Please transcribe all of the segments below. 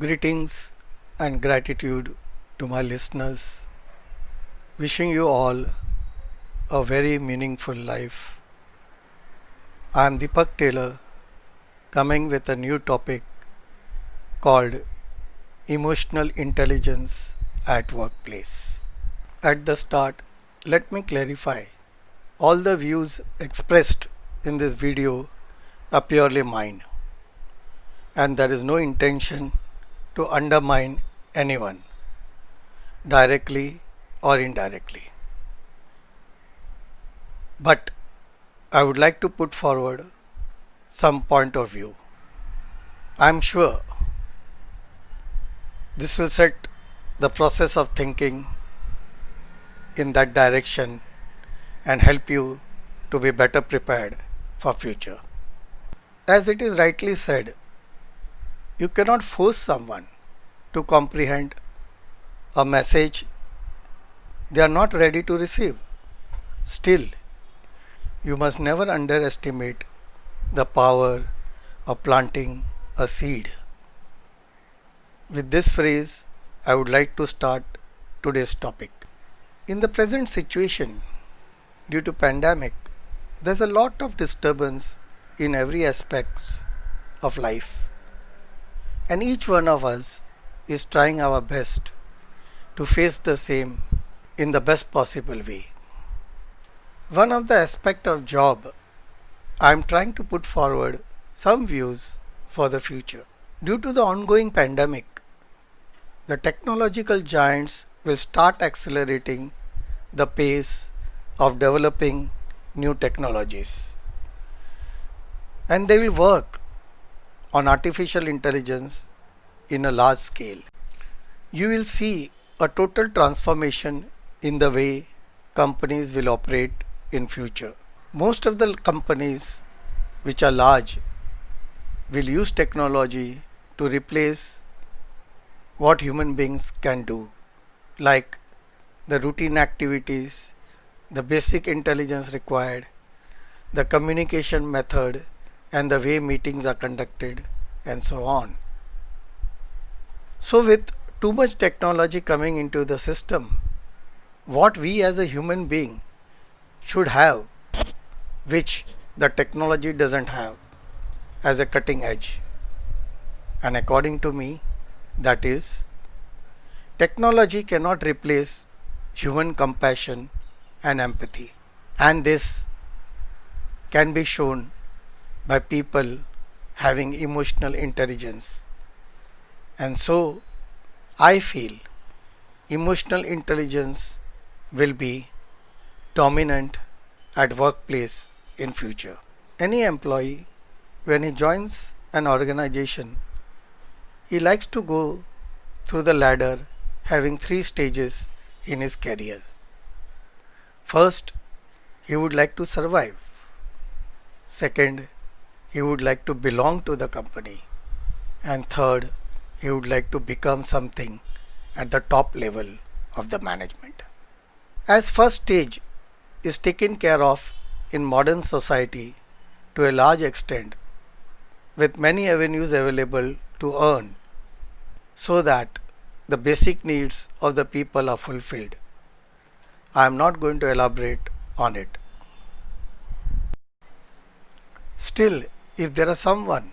Greetings and gratitude to my listeners. Wishing you all a very meaningful life. I am Deepak Taylor coming with a new topic called Emotional Intelligence at Workplace. At the start, let me clarify all the views expressed in this video are purely mine, and there is no intention to undermine anyone directly or indirectly. But I would like to put forward some point of view. I am sure this will set the process of thinking in that direction and help you to be better prepared for future. As it is rightly said, you cannot force someone to comprehend a message they are not ready to receive. Still, you must never underestimate the power of planting a seed. With this phrase, I would like to start today's topic. In the present situation, due to pandemic, there's a lot of disturbance in every aspects of life. And each one of us is trying our best to face the same in the best possible way. One of the aspect of job, I am trying to put forward some views for the future. Due to the ongoing pandemic, the technological giants will start accelerating the pace of developing new technologies. And they will work on artificial intelligence in a large scale. You will see a total transformation in the way companies will operate in future. Most of the companies which are large will use technology to replace what human beings can do, like the routine activities, the basic intelligence required, the communication method, and the way meetings are conducted, and so on. So with too much technology coming into the system, what we as a human being should have, which the technology doesn't have as a cutting edge. And according to me, that is, technology cannot replace human compassion and empathy. And this can be shown by people having emotional intelligence. And so I feel emotional intelligence will be dominant at workplace in future. Any employee, when he joins an organization, he likes to go through the ladder having 3 stages in his career. First, he would like to survive. Second, he would like to belong to the company. And third, he would like to become something at the top level of the management. As first stage is taken care of in modern society to a large extent, with many avenues available to earn, so that the basic needs of the people are fulfilled. I am not going to elaborate on it. Still, if there is someone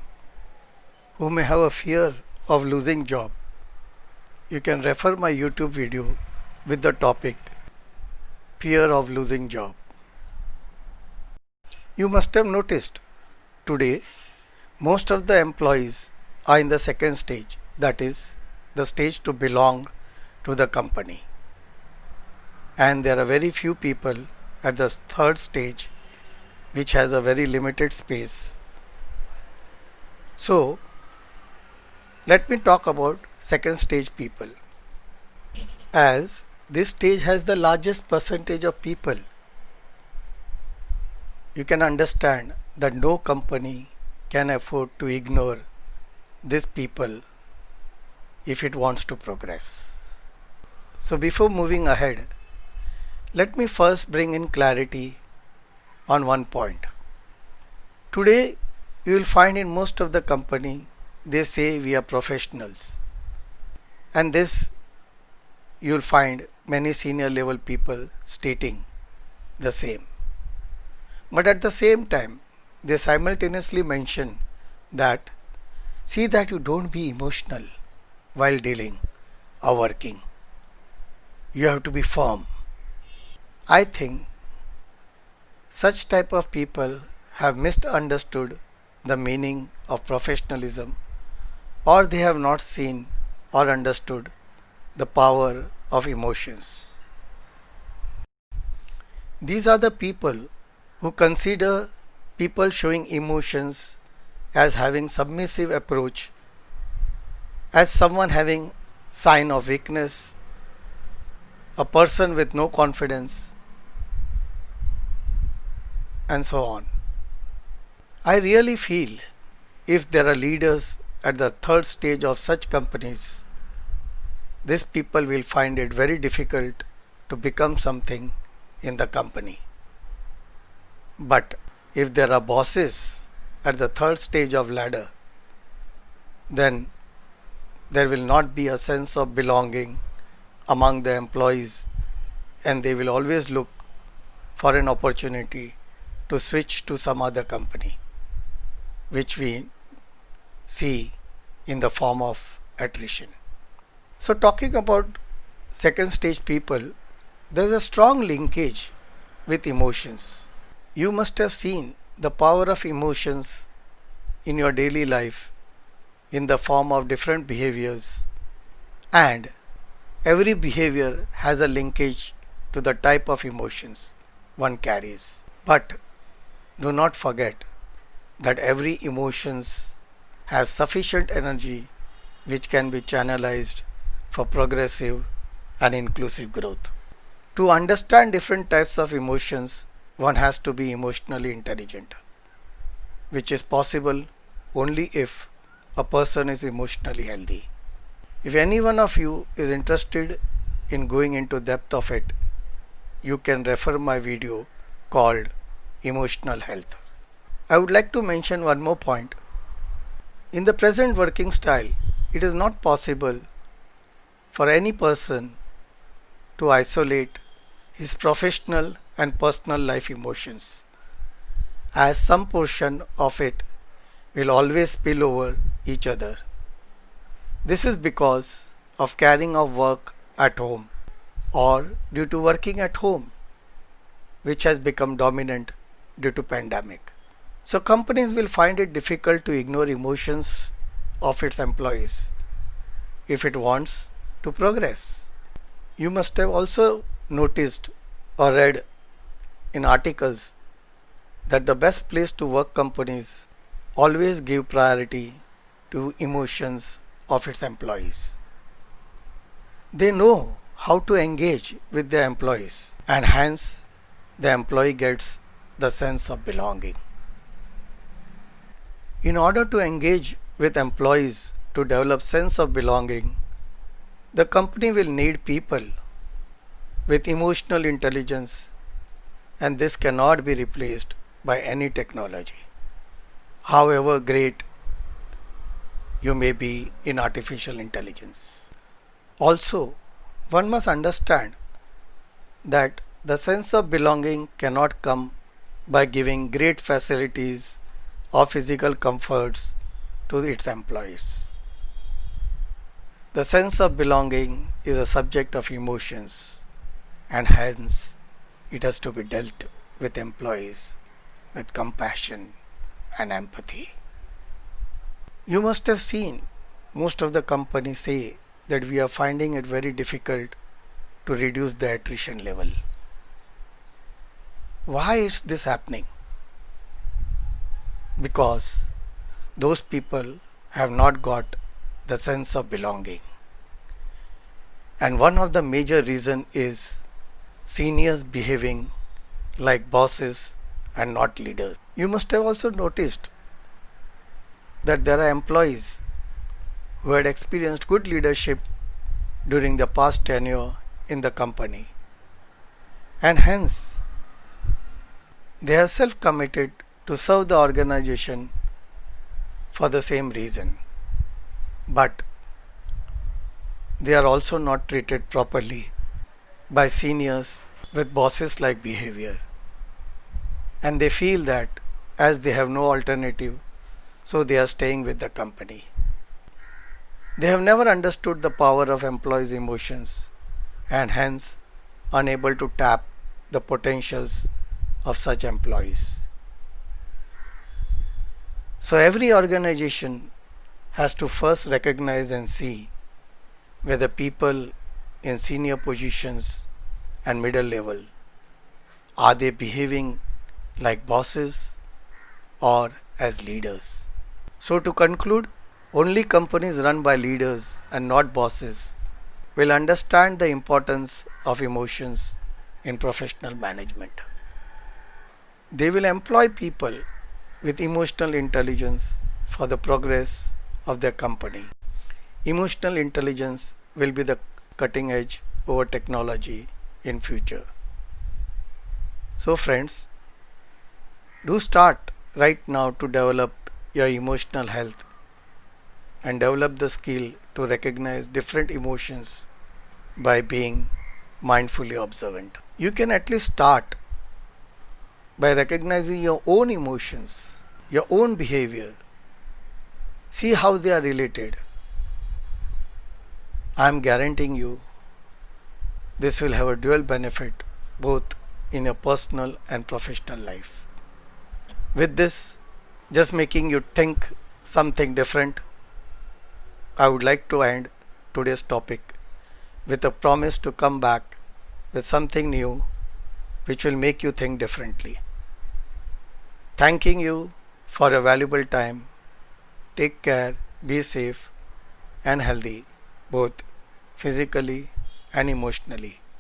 who may have a fear of losing job, you can refer my YouTube video with the topic Fear of Losing Job. You must have noticed today most of the employees are in the second stage, that is the stage to belong to the company. And there are very few people at the third stage, which has a very limited space. So let me talk about second stage people, as this stage has the largest percentage of people. You can understand that no company can afford to ignore these people if it wants to progress. So before moving ahead, let me first bring in clarity on one point. Today you will find in most of the company they say we are professionals, And this you'll find many senior level people stating the same. But at the same time, they simultaneously mention that see that you don't be emotional while dealing or working. You have to be firm. I think such type of people have misunderstood the meaning of professionalism, or they have not seen or understood the power of emotions. These are the people who consider people showing emotions as having submissive approach, as someone having sign of weakness, a person with no confidence, and so on. I really feel if there are leaders at the third stage of such companies, these people will find it very difficult to become something in the company. But if there are bosses at the third stage of ladder, then there will not be a sense of belonging among the employees, and they will always look for an opportunity to switch to some other company, which we see in the form of attrition. So talking about second stage people, there is a strong linkage with emotions. You must have seen the power of emotions in your daily life in the form of different behaviors, and every behavior has a linkage to the type of emotions one carries. But do not forget that every emotions has sufficient energy which can be channelized for progressive and inclusive growth. To understand different types of emotions, one has to be emotionally intelligent, which is possible only if a person is emotionally healthy. If any one of you is interested in going into depth of it, you can refer my video called Emotional Health. I would like to mention one more point. In the present working style, it is not possible for any person to isolate his professional and personal life emotions, as some portion of it will always spill over each other. This is because of carrying of work at home or due to working at home, which has become dominant due to pandemic. So companies will find it difficult to ignore emotions of its employees if it wants to progress. You must have also noticed or read in articles that the best place to work companies always give priority to emotions of its employees. They know how to engage with their employees, and hence the employee gets the sense of belonging. In order to engage with employees to develop sense of belonging, the company will need people with emotional intelligence, and this cannot be replaced by any technology, however great you may be in artificial intelligence. Also, one must understand that the sense of belonging cannot come by giving great facilities or physical comforts to its employees. The sense of belonging is a subject of emotions, and hence it has to be dealt with employees with compassion and empathy. You must have seen most of the companies say that we are finding it very difficult to reduce the attrition level. Why is this happening? Because those people have not got the sense of belonging. And one of the major reasons is seniors behaving like bosses and not leaders. You must have also noticed that there are employees who had experienced good leadership during the past tenure in the company, and hence they have self-committed to serve the organization for the same reason. But They are also not treated properly by seniors with bosses like behavior, and they feel that as they have no alternative, so they are staying with the company. They have never understood the power of employees' emotions and hence unable to tap the potentials of such employees. So every organization has to first recognize and see whether people in senior positions and middle level are they behaving like bosses or as leaders. So to conclude, only companies run by leaders and not bosses will understand the importance of emotions in professional management. They will employ people with emotional intelligence for the progress of their company. Emotional intelligence will be the cutting edge over technology in future. So friends, do start right now to develop your emotional health and develop the skill to recognize different emotions by being mindfully observant. You can at least start by recognizing your own emotions, your own behavior. See how they are related. I am guaranteeing you this will have a dual benefit both in your personal and professional life. With this, just making you think something different, I would like to end today's topic with a promise to come back with something new which will make you think differently. Thanking you for your valuable time. Take care, be safe and healthy, both physically and emotionally.